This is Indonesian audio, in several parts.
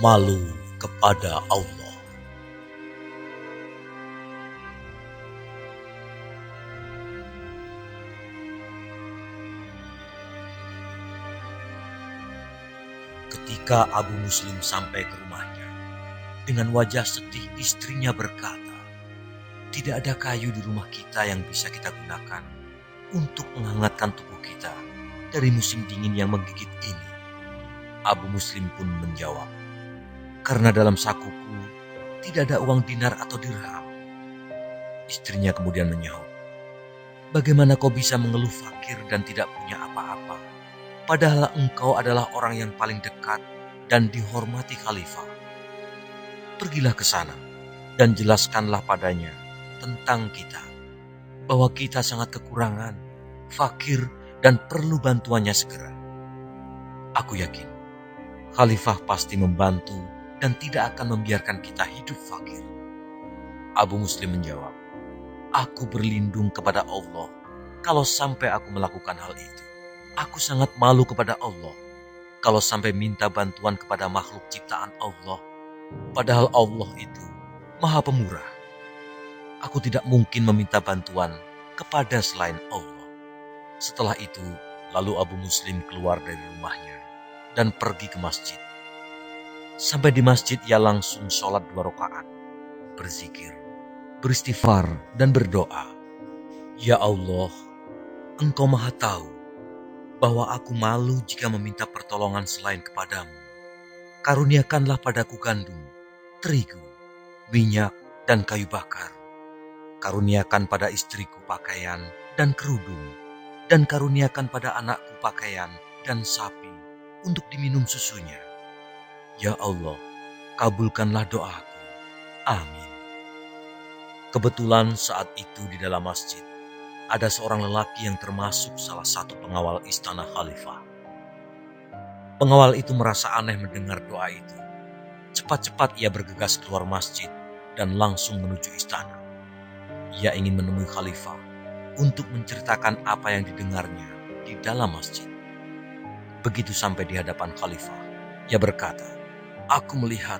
Malu kepada Allah. Ketika Abu Muslim sampai ke rumahnya, dengan wajah sedih istrinya berkata, "Tidak ada kayu di rumah kita yang bisa kita gunakan untuk menghangatkan tubuh kita dari musim dingin yang menggigit ini." Abu Muslim pun menjawab, "Karena dalam sakuku tidak ada uang dinar atau dirham." Istrinya kemudian menyahut, "Bagaimana kau bisa mengeluh fakir dan tidak punya apa-apa? Padahal engkau adalah orang yang paling dekat dan dihormati khalifah. Pergilah ke sana dan jelaskanlah padanya tentang kita, bahwa kita sangat kekurangan, fakir, dan perlu bantuannya segera. Aku yakin khalifah pasti membantu dan tidak akan membiarkan kita hidup fakir." Abu Muslim menjawab, "Aku berlindung kepada Allah kalau sampai aku melakukan hal itu. Aku sangat malu kepada Allah kalau sampai minta bantuan kepada makhluk ciptaan Allah. Padahal Allah itu Maha Pemurah. Aku tidak mungkin meminta bantuan kepada selain Allah." Setelah itu, lalu Abu Muslim keluar dari rumahnya dan pergi ke masjid. Sampai di masjid, ia langsung sholat 2 rakaat, berzikir, beristighfar, dan berdoa, "Ya Allah, Engkau Maha Tahu bahwa aku malu jika meminta pertolongan selain kepadamu. Karuniakanlah padaku gandum, terigu, minyak, dan kayu bakar. Karuniakan pada istriku pakaian dan kerudung, dan karuniakan pada anakku pakaian dan sapi untuk diminum susunya. Ya Allah, kabulkanlah doaku. Amin." Kebetulan saat itu di dalam masjid, ada seorang lelaki yang termasuk salah satu pengawal istana khalifah. Pengawal itu merasa aneh mendengar doa itu. Cepat-cepat ia bergegas keluar masjid dan langsung menuju istana. Ia ingin menemui khalifah untuk menceritakan apa yang didengarnya di dalam masjid. Begitu sampai di hadapan khalifah, ia berkata, "Aku melihat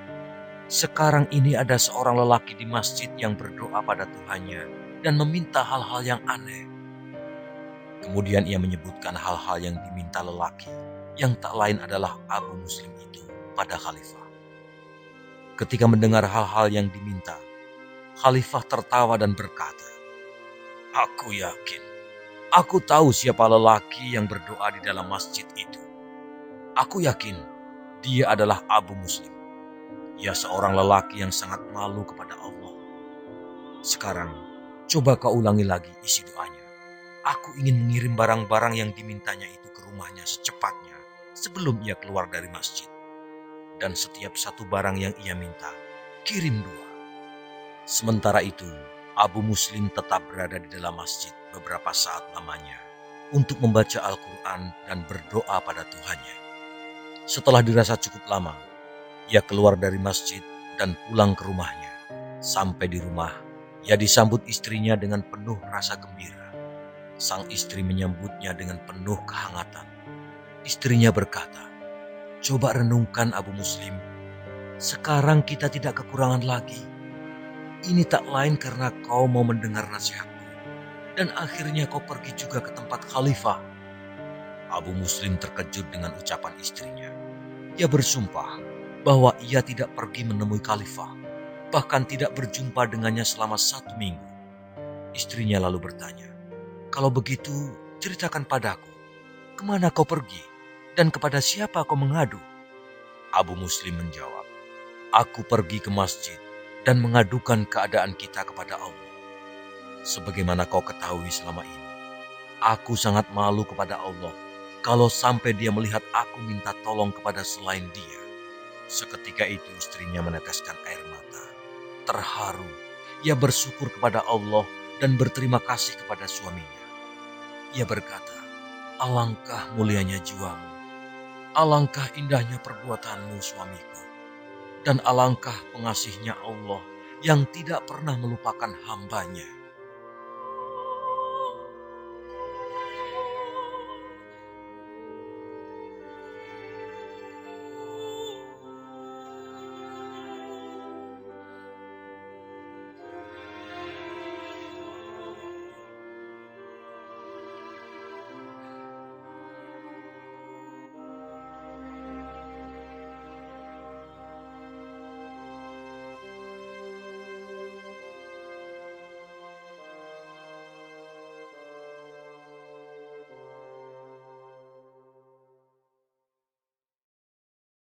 sekarang ini ada seorang lelaki di masjid yang berdoa pada Tuhannya dan meminta hal-hal yang aneh." Kemudian ia menyebutkan hal-hal yang diminta lelaki, yang tak lain adalah Abu Muslim itu pada khalifah. Ketika mendengar hal-hal yang diminta, khalifah tertawa dan berkata, "Aku yakin, aku tahu siapa lelaki yang berdoa di dalam masjid itu. Aku yakin dia adalah Abu Muslim. Ia seorang lelaki yang sangat malu kepada Allah. Sekarang, coba kau ulangi lagi isi doanya. Aku ingin mengirim barang-barang yang dimintanya itu ke rumahnya secepatnya sebelum ia keluar dari masjid. Dan setiap satu barang yang ia minta, kirim 2." Sementara itu, Abu Muslim tetap berada di dalam masjid beberapa saat lamanya untuk membaca Al-Quran dan berdoa pada Tuhannya. Setelah dirasa cukup lama, ia keluar dari masjid dan pulang ke rumahnya. Sampai di rumah, ia disambut istrinya dengan penuh rasa gembira. Sang istri menyambutnya dengan penuh kehangatan. Istrinya berkata, "Coba renungkan Abu Muslim, sekarang kita tidak kekurangan lagi. Ini tak lain karena kau mau mendengar nasihatku, dan akhirnya kau pergi juga ke tempat khalifah." Abu Muslim terkejut dengan ucapan istrinya. Ia bersumpah bahwa ia tidak pergi menemui khalifah, bahkan tidak berjumpa dengannya selama 1 minggu. Istrinya lalu bertanya, "Kalau begitu, ceritakan padaku, kemana kau pergi dan kepada siapa kau mengadu?" Abu Muslim menjawab, "Aku pergi ke masjid dan mengadukan keadaan kita kepada Allah. Sebagaimana kau ketahui selama ini, aku sangat malu kepada Allah kalau sampai dia melihat aku minta tolong kepada selain dia." Seketika itu istrinya meneteskan air mata. Terharu, ia bersyukur kepada Allah dan berterima kasih kepada suaminya. Ia berkata, "Alangkah mulianya jiwamu, alangkah indahnya perbuatanmu suamiku, dan alangkah pengasihnya Allah yang tidak pernah melupakan hambanya."